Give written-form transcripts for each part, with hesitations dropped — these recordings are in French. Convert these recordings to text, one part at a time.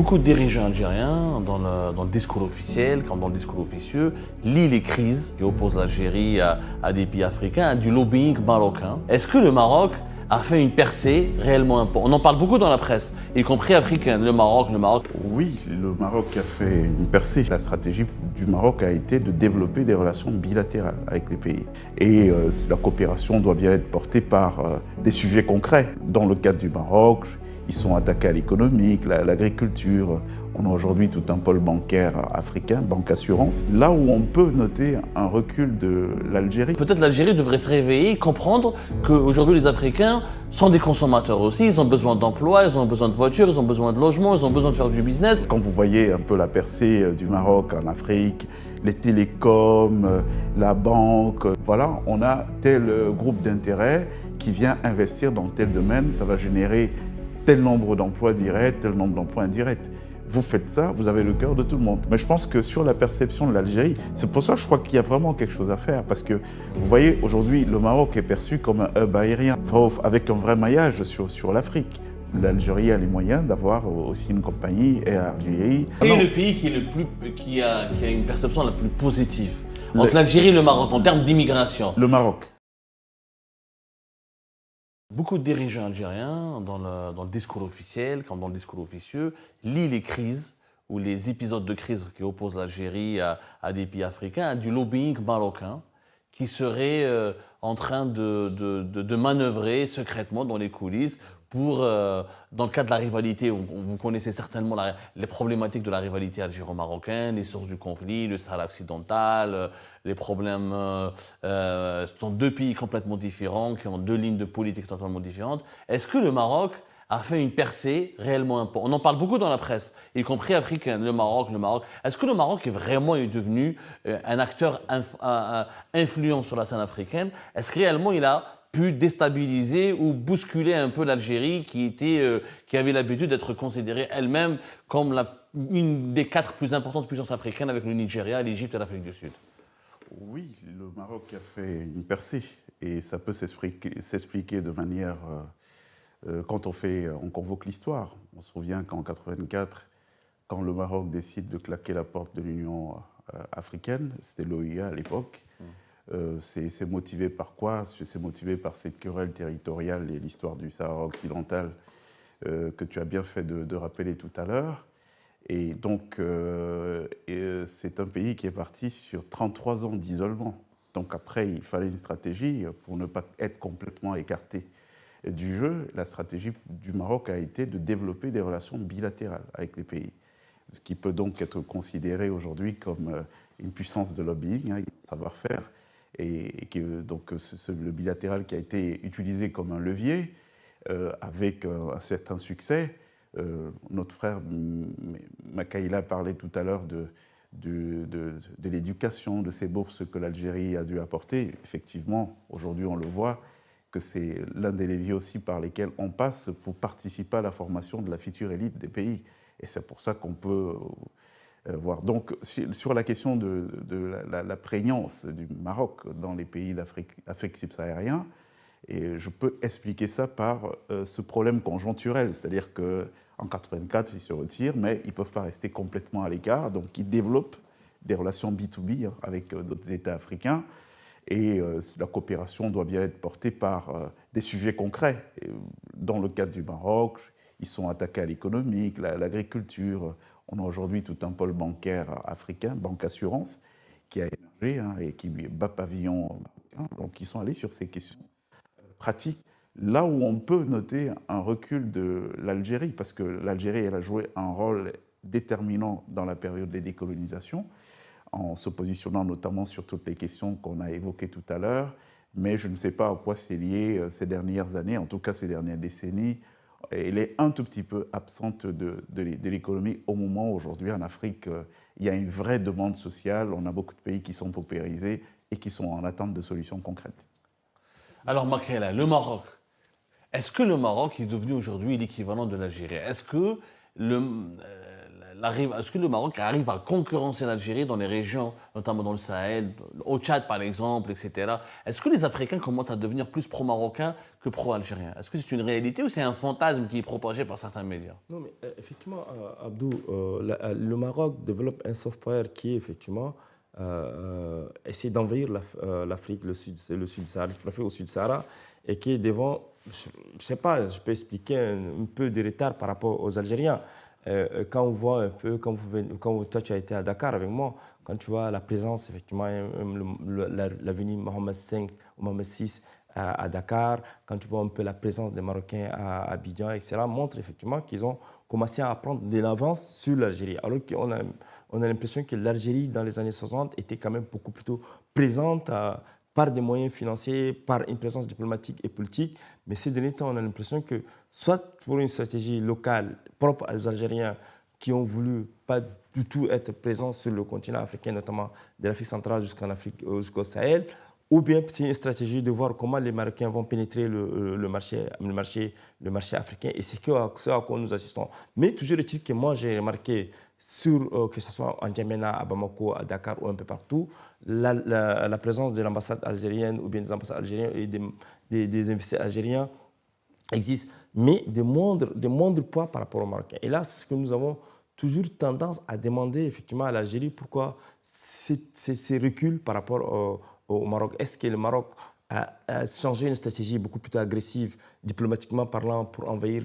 Beaucoup de dirigeants algériens, dans le discours officiel, comme dans le discours officieux, lient les crises qui opposent l'Algérie à des pays africains, à du lobbying marocain. Est-ce que le Maroc a fait une percée réellement importante? On en parle beaucoup dans la presse, y compris africaine. Le Maroc. Oui, le Maroc a fait une percée. La stratégie du Maroc a été de développer des relations bilatérales avec les pays. Et la coopération doit bien être portée par des sujets concrets. Dans le cadre du Maroc, ils sont attaqués à l'économique, l'agriculture. On a aujourd'hui tout un pôle bancaire africain, banque assurance. Là où on peut noter un recul de l'Algérie. Peut-être l'Algérie devrait se réveiller, comprendre qu'aujourd'hui les Africains sont des consommateurs aussi. Ils ont besoin d'emploi, ils ont besoin de voitures, ils ont besoin de logements, ils ont besoin de faire du business. Quand vous voyez un peu la percée du Maroc en Afrique, les télécoms, la banque, voilà, on a tel groupe d'intérêt qui vient investir dans tel domaine, ça va générer tel nombre d'emplois directs, tel nombre d'emplois indirects. Vous faites ça, vous avez le cœur de tout le monde. Mais je pense que sur la perception de l'Algérie, c'est pour ça que je crois qu'il y a vraiment quelque chose à faire. Parce que vous voyez, aujourd'hui, le Maroc est perçu comme un hub aérien, avec un vrai maillage sur l'Afrique. L'Algérie a les moyens d'avoir aussi une compagnie Air Algérie. Quel est le pays qui a une perception la plus positive entre l'Algérie et le Maroc en termes d'immigration? Le Maroc. Beaucoup de dirigeants algériens, dans le discours officiel, comme dans le discours officieux, lient les crises ou les épisodes de crise qui opposent l'Algérie à des pays africains, à du lobbying marocain qui serait en train de manœuvrer secrètement dans les coulisses pour, dans le cas de la rivalité, vous connaissez certainement les problématiques de la rivalité algéro-marocaine, les sources du conflit, le Sahara occidental, les problèmes. Ce sont deux pays complètement différents, qui ont deux lignes de politique totalement différentes. Est-ce que le Maroc a fait une percée réellement importante? On en parle beaucoup dans la presse, y compris africaine. Le Maroc. Est-ce que le Maroc est vraiment devenu un acteur influent sur la scène africaine? Est-ce que réellement il a pu déstabiliser ou bousculer un peu l'Algérie qui avait l'habitude d'être considérée elle-même comme une des 4 plus importantes puissances africaines avec le Nigeria, l'Égypte et l'Afrique du Sud? Oui, le Maroc a fait une percée et ça peut s'expliquer de manière... quand on convoque l'histoire. On se souvient qu'en 1984, quand le Maroc décide de claquer la porte de l'Union africaine, c'était l'OUA à l'époque, c'est motivé par quoi? C'est motivé par cette querelle territoriale et l'histoire du Sahara occidental que tu as bien fait de rappeler tout à l'heure. Et donc, c'est un pays qui est parti sur 33 ans d'isolement. Donc après, il fallait une stratégie pour ne pas être complètement écarté du jeu. La stratégie du Maroc a été de développer des relations bilatérales avec les pays, ce qui peut donc être considéré aujourd'hui comme une puissance de lobbying, un savoir-faire, et que donc le bilatéral qui a été utilisé comme un levier avec un certain succès. Notre frère Makaïla parlait tout à l'heure de l'éducation, de ces bourses que l'Algérie a dû apporter. Effectivement, aujourd'hui on le voit, que c'est l'un des leviers aussi par lesquels on passe pour participer à la formation de la future élite des pays. Et c'est pour ça qu'on peut voir. Donc, sur la question de la prégnance du Maroc dans les pays d'Afrique subsaharienne, et je peux expliquer ça par ce problème conjoncturel, c'est-à-dire qu'en 1984, ils se retirent, mais ils ne peuvent pas rester complètement à l'écart, donc ils développent des relations B2B avec d'autres États africains. Et la coopération doit bien être portée par des sujets concrets. Et dans le cadre du Maroc, ils sont attaqués à l'économique, l'agriculture. On a aujourd'hui tout un pôle bancaire africain, banque assurance, qui a émergé et qui bat pavillon. Donc ils sont allés sur ces questions pratiques. Là où on peut noter un recul de l'Algérie, parce que l'Algérie elle a joué un rôle déterminant dans la période de décolonisation, en se positionnant notamment sur toutes les questions qu'on a évoquées tout à l'heure, mais je ne sais pas à quoi c'est lié ces dernières années, en tout cas ces dernières décennies. Elle est un tout petit peu absente de l'économie au moment où aujourd'hui en Afrique, il y a une vraie demande sociale, on a beaucoup de pays qui sont paupérisés et qui sont en attente de solutions concrètes. Alors Makaïla, le Maroc, est-ce que le Maroc est devenu aujourd'hui l'équivalent de l'Algérie? Est-ce que est-ce que le Maroc arrive à concurrencer l'Algérie dans les régions, notamment dans le Sahel, au Tchad par exemple, etc. Est-ce que les Africains commencent à devenir plus pro-marocains que pro-algériens? Est-ce que c'est une réalité ou c'est un fantasme qui est propagé par certains médias? Non, mais effectivement, Abdou, le Maroc développe un soft power qui, effectivement, essaie d'envahir l'Afrique, le sud Sahara, l'Afrique au sud Sahara, et qui est devant, je ne sais pas, je peux expliquer un peu de retard par rapport aux Algériens. Quand on voit un peu, quand toi tu as été à Dakar avec moi, quand tu vois la présence, effectivement, l'avenue Mohamed V ou Mohamed VI à Dakar, quand tu vois un peu la présence des Marocains à Abidjan, etc., montre effectivement qu'ils ont commencé à prendre de l'avance sur l'Algérie. Alors qu'on a l'impression que l'Algérie, dans les années 60, était quand même beaucoup plutôt présente par des moyens financiers, par une présence diplomatique et politique. Mais ces derniers temps, on a l'impression que, soit pour une stratégie locale propre aux Algériens qui ont voulu pas du tout être présents sur le continent africain, notamment de l'Afrique centrale jusqu'au Sahel, ou bien c'est une stratégie de voir comment les Marocains vont pénétrer le marché africain. Et c'est ce à quoi nous assistons. Mais toujours est-il que moi, j'ai remarqué, que ce soit en Djamena, à Bamako, à Dakar ou un peu partout, la présence de l'ambassade algérienne ou bien des ambassades algériennes et des investisseurs algériens existe, mais de moindres poids par rapport aux Marocains. Et là, c'est ce que nous avons toujours tendance à demander effectivement à l'Algérie, pourquoi ces reculs par rapport au Maroc. Est-ce que le Maroc a changé une stratégie beaucoup plus agressive, diplomatiquement parlant, pour envahir,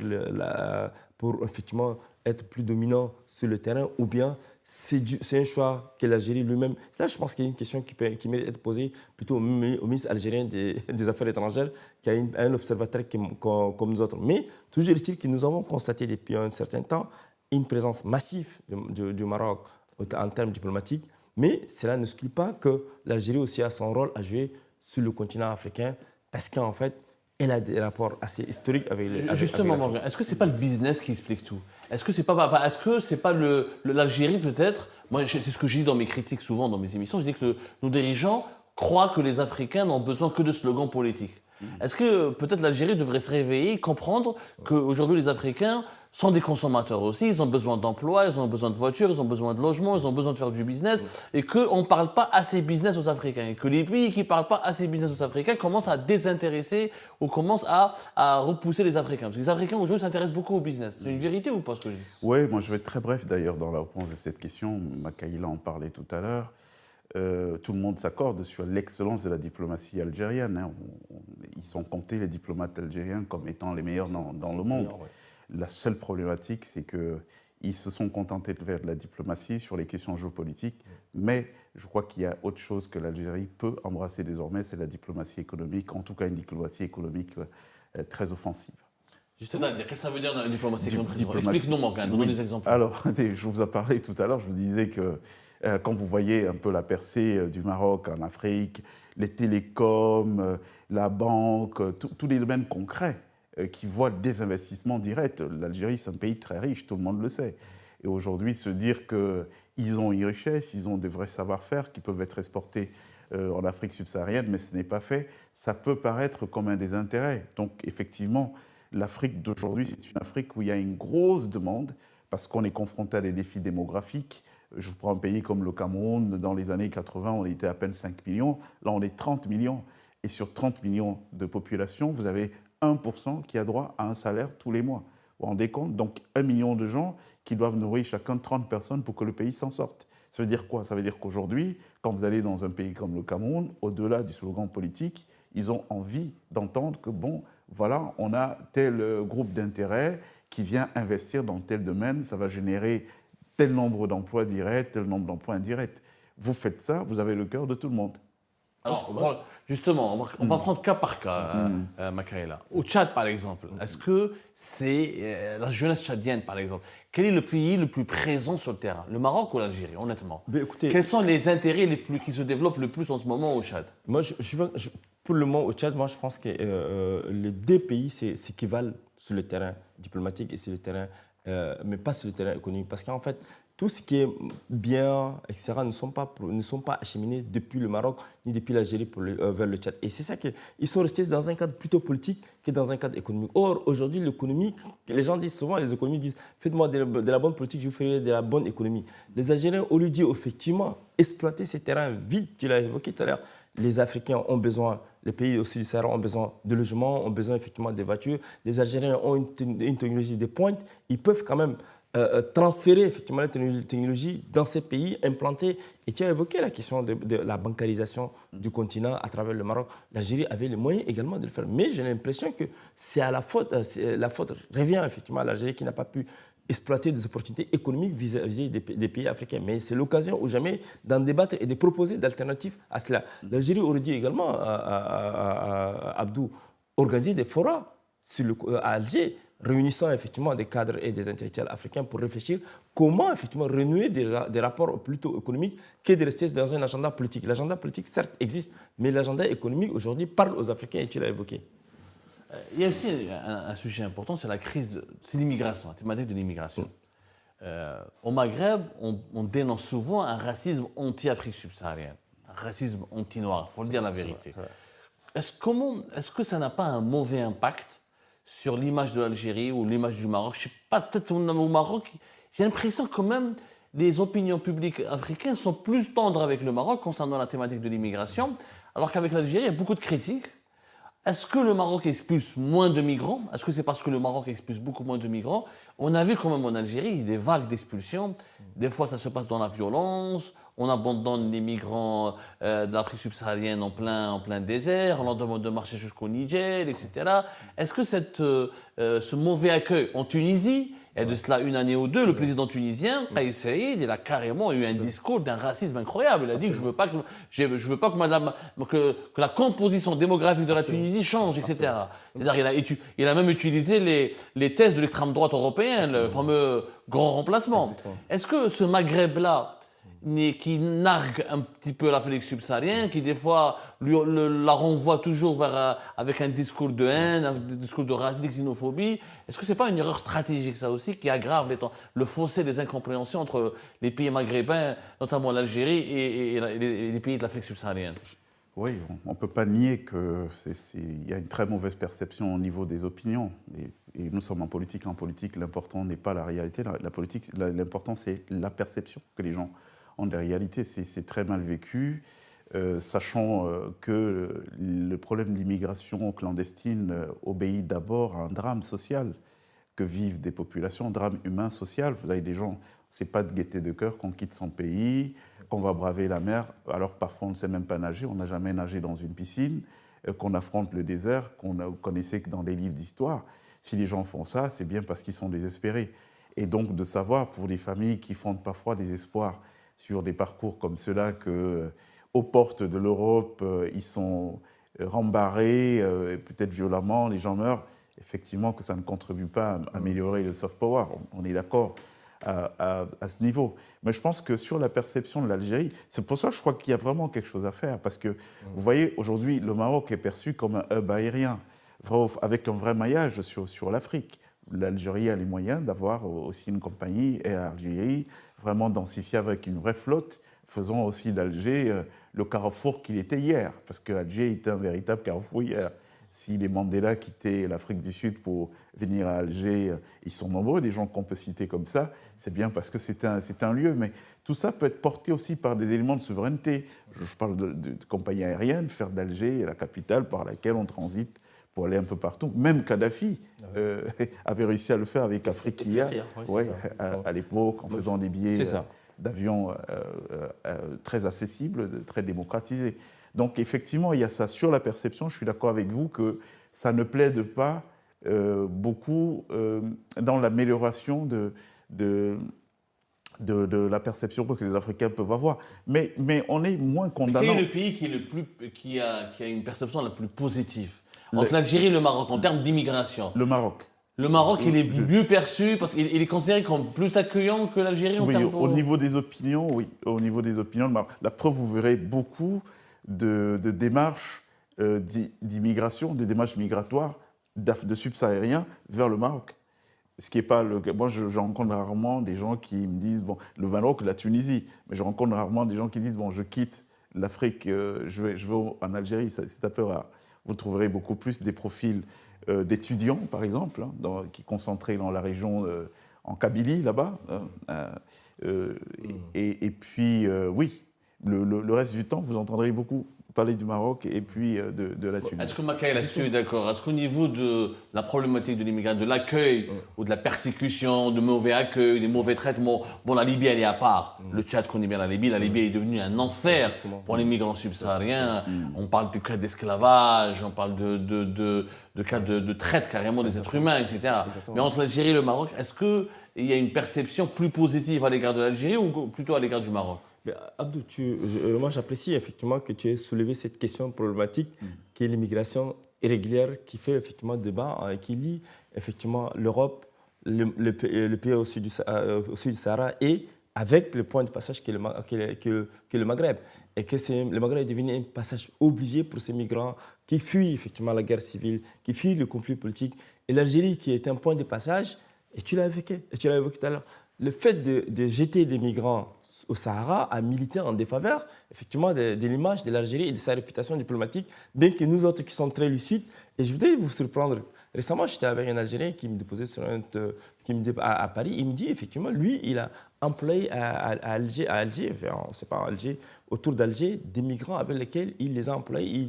pour effectivement être plus dominant sur le terrain, ou bien c'est un choix que l'Algérie lui-même... Ça, je pense qu'il y a une question qui mérite d'être posée plutôt au ministre algérien des Affaires étrangères, qui a un observateur comme nous autres. Mais toujours est-il que nous avons constaté depuis un certain temps une présence massive du Maroc en termes diplomatiques, mais cela n'exclut pas que l'Algérie aussi a son rôle à jouer sur le continent africain, parce qu'en fait, elle a des rapports assez historiques avec les. Justement, Morgan, est-ce que c'est pas le business qui explique tout? Est-ce que c'est pas l'Algérie peut-être? Moi, c'est ce que je dis dans mes critiques souvent dans mes émissions. Je dis que nos dirigeants croient que les Africains n'ont besoin que de slogans politiques. Est-ce que peut-être l'Algérie devrait se réveiller et comprendre qu'aujourd'hui les Africains sont des consommateurs aussi, ils ont besoin d'emploi, ils ont besoin de voitures, ils ont besoin de logements, ils ont besoin de faire du business, et qu'on ne parle pas assez business aux Africains, et que les pays qui ne parlent pas assez business aux Africains commencent à désintéresser ou commencent à repousser les Africains. Parce que les Africains aujourd'hui s'intéressent beaucoup au business. C'est une vérité ou pas ce que je dis? Oui, moi je vais être très bref d'ailleurs dans la réponse de cette question. Makaïla en parlait tout à l'heure. Tout le monde s'accorde sur l'excellence de la diplomatie algérienne. Hein. Ils sont comptés, les diplomates algériens, comme étant les meilleurs dans le monde. La seule problématique, c'est qu'ils se sont contentés de faire de la diplomatie sur les questions géopolitiques, mais je crois qu'il y a autre chose que l'Algérie peut embrasser désormais, c'est la diplomatie économique, en tout cas une diplomatie économique très offensive. C'est-à-dire, qu'est-ce que ça veut dire dans la diplomatie économique? Explique-nous, Morgan, donne-nous des exemples. Alors, je vous ai parlé tout à l'heure, je vous disais que quand vous voyez un peu la percée du Maroc en Afrique, les télécoms, la banque, tous les domaines concrets qui voient des investissements directs. L'Algérie, c'est un pays très riche, tout le monde le sait. Et aujourd'hui, se dire qu'ils ont une richesse, ils ont des vrais savoir-faire qui peuvent être exportés en Afrique subsaharienne, mais ce n'est pas fait, ça peut paraître comme un désintérêt. Donc, effectivement, l'Afrique d'aujourd'hui, c'est une Afrique où il y a une grosse demande parce qu'on est confronté à des défis démographiques. Je prends un pays comme le Cameroun, dans les années 80, on était à peine 5 millions. Là, on est 30 millions. Et sur 30 millions de population, vous avez 1% qui a droit à un salaire tous les mois. Vous vous rendez compte? Donc, 1 million de gens qui doivent nourrir chacun 30 personnes pour que le pays s'en sorte. Ça veut dire quoi? Ça veut dire qu'aujourd'hui, quand vous allez dans un pays comme le Cameroun, au-delà du slogan politique, ils ont envie d'entendre que, bon, voilà, on a tel groupe d'intérêt qui vient investir dans tel domaine, ça va générer tel nombre d'emplois directs, tel nombre d'emplois indirects. Vous faites ça, vous avez le cœur de tout le monde. Alors, justement, on va prendre cas par cas, Makaïla. Au Tchad, par exemple, est-ce que c'est la jeunesse tchadienne, par exemple? Quel est le pays le plus présent sur le terrain? Le Maroc ou l'Algérie, honnêtement? Écoutez, quels sont les intérêts qui se développent le plus en ce moment au Tchad? Moi, pour le moment, au Tchad, moi, je pense que les deux pays s'équivalent sur le terrain diplomatique et sur le terrain mais pas sur le terrain économique. Parce qu'en fait, tout ce qui est bien, etc., ne sont pas acheminés depuis le Maroc ni depuis l'Algérie vers le Tchad. Et c'est ça qu'ils sont restés dans un cadre plutôt politique que dans un cadre économique. Or, aujourd'hui, l'économie, les gens disent souvent, les économistes disent, faites-moi de la bonne politique, je vous ferai de la bonne économie. Les Algériens, au lieu de dire, effectivement, exploiter ces terrains vides, tu l'as évoqué tout à l'heure, les Africains ont besoin, les pays au sud du Sahara ont besoin de logements, ont besoin effectivement des voitures. Les Algériens ont une technologie de pointe, ils peuvent quand même transférer effectivement la technologie dans ces pays, implanter. Et tu as évoqué la question de la bancarisation du continent à travers le Maroc. L'Algérie avait les moyens également de le faire. Mais j'ai l'impression que c'est à la faute revient effectivement à l'Algérie qui n'a pas pu exploiter des opportunités économiques vis-à-vis des pays africains. Mais c'est l'occasion ou jamais d'en débattre et de proposer d'alternatives à cela. L'Algérie aurait dû également, Abdou, organiser des forats à Alger, réunissant effectivement des cadres et des intellectuels africains pour réfléchir comment effectivement renouer des rapports plutôt économiques que de rester dans un agenda politique. L'agenda politique, certes, existe, mais l'agenda économique aujourd'hui parle aux Africains et tu l'as évoqué. Il y a aussi un sujet important, c'est la crise, c'est l'immigration, la thématique de l'immigration. Au Maghreb, on dénonce souvent un racisme anti-Afrique subsaharienne, un racisme anti-noir, il faut le dire la vérité. Est-ce que ça n'a pas un mauvais impact sur l'image de l'Algérie ou l'image du Maroc? Je ne sais pas, peut-être au Maroc, j'ai l'impression quand même les opinions publiques africaines sont plus tendres avec le Maroc concernant la thématique de l'immigration, alors qu'avec l'Algérie, il y a beaucoup de critiques. Est-ce que le Maroc expulse moins de migrants? Est-ce que c'est parce que le Maroc expulse beaucoup moins de migrants? On a vu quand même en Algérie des vagues d'expulsion. Des fois, ça se passe dans la violence. On abandonne les migrants de l'Afrique subsaharienne en plein désert. On leur demande de marcher jusqu'au Niger, etc. Est-ce que ce mauvais accueil en Tunisie, il y a de cela une année ou deux, le président tunisien, Kais Saïd, il a carrément eu un discours d'un racisme incroyable. Il a dit que je ne veux pas, que la composition démographique de la Tunisie change, etc. C'est-à-dire il a même utilisé les thèses de l'extrême droite européenne, le fameux grand remplacement. Est-ce que ce Maghreb-là, qui nargue un petit peu l'Afrique subsaharienne, qui des fois la renvoie toujours avec un discours de haine, un discours de racisme, de xénophobie, est-ce que ce n'est pas une erreur stratégique, ça aussi, qui aggrave le fossé des incompréhensions entre les pays maghrébins, notamment l'Algérie et les pays de l'Afrique subsaharienne? Oui, on ne peut pas nier qu'il y a une très mauvaise perception au niveau des opinions. Et nous sommes en politique. En politique, l'important n'est pas la réalité. La politique, l'important, c'est la perception que les gens ont des réalités. C'est très mal vécu, sachant que le problème de l'immigration clandestine obéit d'abord à un drame social que vivent des populations, un drame humain, social. Vous avez des gens, c'est pas de gaieté de cœur qu'on quitte son pays, qu'on va braver la mer, alors parfois on ne sait même pas nager, on n'a jamais nagé dans une piscine, qu'on affronte le désert, qu'on connaissait que dans les livres d'histoire. Si les gens font ça, c'est bien parce qu'ils sont désespérés. Et donc de savoir, pour les familles qui fondent parfois des espoirs sur des parcours comme ceux-là, qu'aux portes de l'Europe, ils sont rembarrés, peut-être violemment, les gens meurent, effectivement que ça ne contribue pas à améliorer le soft power. On est d'accord à ce niveau. Mais je pense que sur la perception de l'Algérie, c'est pour ça que je crois qu'il y a vraiment quelque chose à faire. Parce que, vous voyez, aujourd'hui, le Maroc est perçu comme un hub aérien, avec un vrai maillage sur l'Afrique. L'Algérie a les moyens d'avoir aussi une compagnie Air Algérie, vraiment densifiée avec une vraie flotte, faisant aussi d'Alger le carrefour qu'il était hier. Parce qu'Alger était un véritable carrefour hier. Si les Mandela quittaient l'Afrique du Sud pour venir à Alger, ils sont nombreux, des gens qu'on peut citer comme ça, c'est bien parce que c'est un lieu. Mais tout ça peut être porté aussi par des éléments de souveraineté. Je parle de compagnie aérienne, faire d'Alger la capitale par laquelle on transite pour aller un peu partout. Même Kadhafi avait réussi à le faire avec Afriquia, à l'époque, en faisant des billets d'avion très accessibles, très démocratisés. Donc effectivement, il y a ça. Sur la perception, je suis d'accord avec vous que ça ne plaide pas beaucoup dans l'amélioration de la perception que les Africains peuvent avoir. Mais on est moins condamnant. Quel est le pays qui a une perception la plus positive entre l'Algérie et le Maroc en termes d'immigration? Le Maroc. Le Maroc, il est mieux perçu parce qu'il est considéré comme plus accueillant que l'Algérie en termes au niveau des opinions, oui. Au niveau des opinions, le Maroc. La preuve, vous verrez beaucoup de démarches d'immigration, des démarches migratoires de subsahariens vers le Maroc. Ce qui est pas le... Moi, je rencontre rarement des gens qui me disent, bon, le Maroc, la Tunisie, mais je rencontre rarement des gens qui disent, bon, je quitte l'Afrique, je vais en Algérie, c'est un peu rare. Vous trouverez beaucoup plus des profils d'étudiants, par exemple, hein, qui sont concentrés dans la région, en Kabylie, là-bas. Et puis, oui, le reste du temps, vous entendrez beaucoup parler du Maroc et puis de la Tunisie. Est-ce que Makaël, est-ce que tu es d'accord? Est-ce qu'au niveau de la problématique de l'immigration, de l'accueil ou de la persécution, de mauvais accueil, des mauvais traitements, bon, la Libye, elle est à part. Le Tchad connaît bien la Libye. La Libye est devenue un enfer pour les migrants subsahariens. On parle de cas d'esclavage, on parle de cas de traite carrément des êtres humains, etc. Mais entre l'Algérie et le Maroc, est-ce qu'il y a une perception plus positive à l'égard de l'Algérie ou plutôt à l'égard du Maroc? Mais Abdou, moi j'apprécie effectivement que tu aies soulevé cette question problématique qui est l'immigration irrégulière qui fait effectivement débat et qui lie effectivement l'Europe, le pays au sud du Sahara et avec le point de passage qui est le Maghreb. Et que le Maghreb est devenu un passage obligé pour ces migrants qui fuient effectivement la guerre civile, qui fuient le conflit politique. Et l'Algérie qui est un point de passage, et tu l'as évoqué tout à l'heure. Le fait de jeter des migrants au Sahara a milité en défaveur effectivement de l'image de l'Algérie et de sa réputation diplomatique, bien que nous autres qui sommes très lucides. Et je voudrais vous surprendre. Récemment, j'étais avec un Algérien qui me déposait à Paris. Il me dit effectivement, lui, il a employé à Alger, enfin, c'est pas Alger, autour d'Alger, des migrants avec lesquels il les a employés.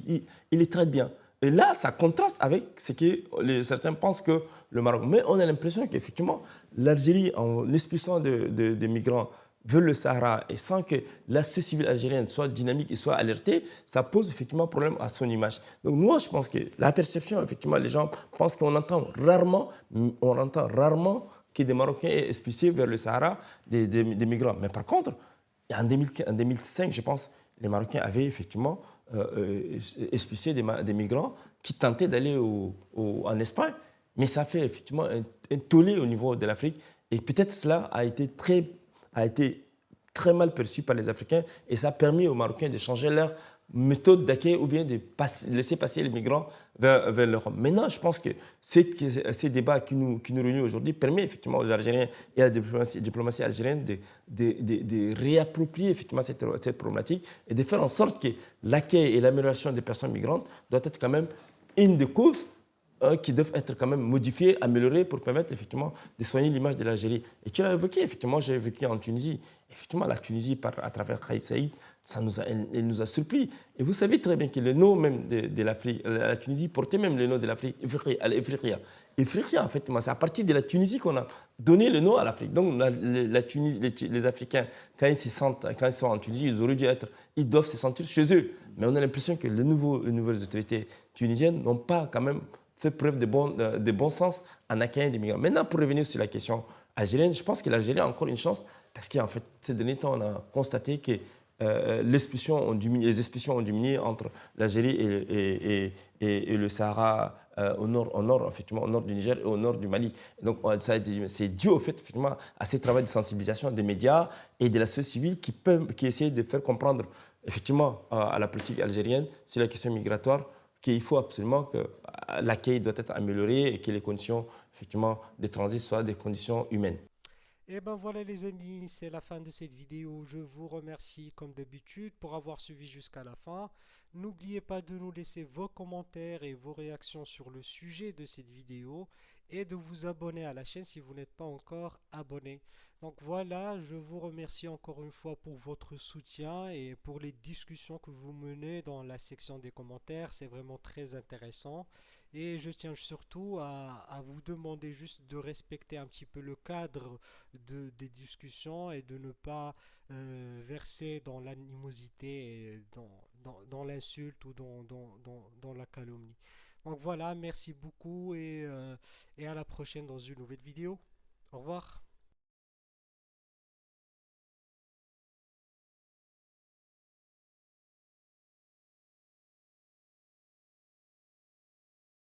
Il les traite bien. Et là, ça contraste avec ce que certains pensent que le Maroc. Mais on a l'impression qu'effectivement, l'Algérie, en expulsant des migrants vers le Sahara et sans que la société civile algérienne soit dynamique et soit alertée, ça pose effectivement problème à son image. Donc moi, je pense que la perception, effectivement, les gens pensent qu'on entend rarement que des Marocains aient expulsé vers le Sahara des migrants. Mais par contre, en 2005, je pense, les Marocains avaient effectivement expulsé des migrants qui tentaient d'aller en Espagne. Mais ça fait effectivement un tollé au niveau de l'Afrique. Et peut-être cela a été très mal perçu par les Africains. Et ça a permis aux Marocains de changer leur méthode d'accueil ou bien de laisser passer les migrants vers l'Europe. Maintenant, je pense que ces débats qui nous réunissent aujourd'hui permettent effectivement aux Algériens et à la diplomatie algérienne de réapproprier effectivement cette problématique et de faire en sorte que l'accueil et l'amélioration des personnes migrantes doit être quand même une des causes qui doivent être quand même modifiées, améliorées pour permettre effectivement de soigner l'image de l'Algérie. Et tu l'as évoqué, effectivement, j'ai vécu en Tunisie. Effectivement, la Tunisie, à travers Kais Saïd, elle nous a surpris. Et vous savez très bien que le nom même de l'Afrique, la Tunisie portait même le nom de l'Afrique, Ifriqiya. Ifriqiya, en fait, c'est à partir de la Tunisie qu'on a donné le nom à l'Afrique. Donc, les Africains, quand ils sont en Tunisie, ils doivent se sentir chez eux. Mais on a l'impression que les nouvelles autorités tunisiennes n'ont pas quand même fait preuve de bon sens en accueillant des migrants. Maintenant, pour revenir sur la question algérienne, je pense que l'Algérie a encore une chance parce qu'en fait, ces derniers temps, on a constaté que les expulsions ont diminué entre l'Algérie et le Sahara au nord, effectivement, au nord du Niger et au nord du Mali. Et donc, c'est dû au fait, effectivement, à ces travaux de sensibilisation des médias et de la société civile qui essaient de faire comprendre, effectivement, à la politique algérienne sur la question migratoire qu'il faut absolument que l'accueil doit être amélioré et que les conditions, effectivement, de transit soient des conditions humaines. Et ben voilà les amis, c'est la fin de cette vidéo. Je vous remercie comme d'habitude pour avoir suivi jusqu'à la fin. N'oubliez pas de nous laisser vos commentaires et vos réactions sur le sujet de cette vidéo et de vous abonner à la chaîne si vous n'êtes pas encore abonné. Donc voilà, je vous remercie encore une fois pour votre soutien et pour les discussions que vous menez dans la section des commentaires. C'est vraiment très intéressant. Et je tiens surtout à vous demander juste de respecter un petit peu le cadre des discussions et de ne pas verser dans l'animosité, et dans l'insulte ou dans la calomnie. Donc voilà, merci beaucoup et à la prochaine dans une nouvelle vidéo. Au revoir.